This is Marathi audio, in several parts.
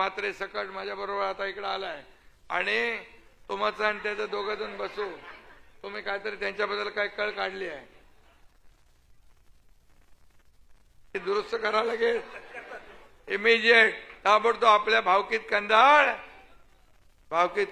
म्हात्रे सकट माझ्या बरोबर आता इकडे आलाय आणि तुमचं आणि त्याचं दोघं जण बसू. तुम्ही काहीतरी त्यांच्याबद्दल काय कळ काढली आहे ते दुरुस्त करा लगेच इमिजिएट ताबडतोब. आपल्या भावकीत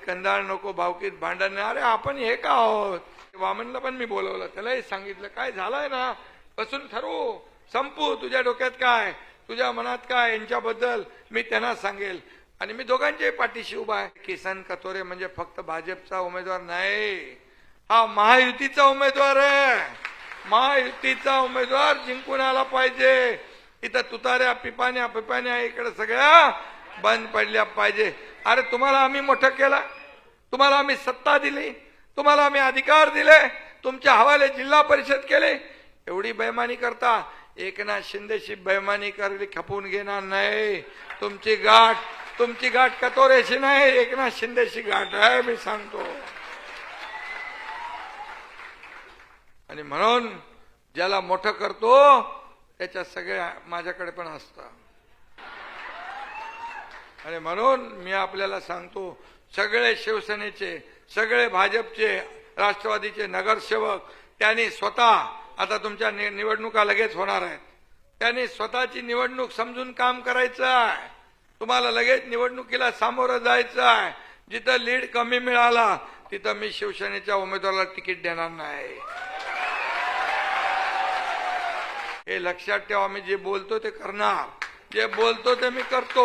कंदाळ नको, भावकीत भांडण. अरे आपण हे का आहोत. वामनला पण मी बोलवलं, त्यालाही सांगितलं काय झालंय ना बसून ठरवू, संपू. तुझ्या डोक्यात काय, तुझ्या मनात काय यांच्याबद्दल मी त्यांना सांगेल. आणि मी दोघांच्या पाठीशी उभा आहे. किसन कथोरे म्हणजे फक्त भाजपचा उमेदवार नाही, हा महायुतीचा उमेदवार आहे. महायुतीचा उमेदवार जिंकून आला पाहिजे. इथं तुताऱ्या पिपाण्या इकडे सगळ्या बंद पडल्या पाहिजे. अरे तुम्हाला आम्ही मोठं केलं, तुम्हाला आम्ही सत्ता दिली, तुम्हाला आम्ही अधिकार दिले, तुमच्या हवाले जिल्हा परिषद केले. एवढी बेईमानी करता. एकनाथ शिंदेशी बेईमानी करली खपवून घेणार नाही. तुमची गाठ कथोरेशी नाही, एकनाथ शिंदेशी गाठ आहे मी सांगतो. आणि म्हणून ज्याला मोठं करतो त्याच्या सगळ्या माझ्याकडे पण असतं. आणि म्हणून मी आपल्याला सांगतो, सगळे शिवसेनेचे, सगळे भाजपचे, राष्ट्रवादीचे नगरसेवक त्यांनी स्वतः, आता तुमच्या निवडणुका लगेच होणार आहेत, त्यांनी स्वतःची निवडणूक समजून काम करायचं आहे. तुम्हाला लगेच निवडणुकीला सामोरं जायचं आहे. जिथं लीड कमी मिळाला तिथं मी शिवसेनेच्या उमेदवाराला तिकीट देणार नाही. हे लक्षात ठेवा. मी जे बोलतो ते करणार, जे बोलतो ते मी करतो.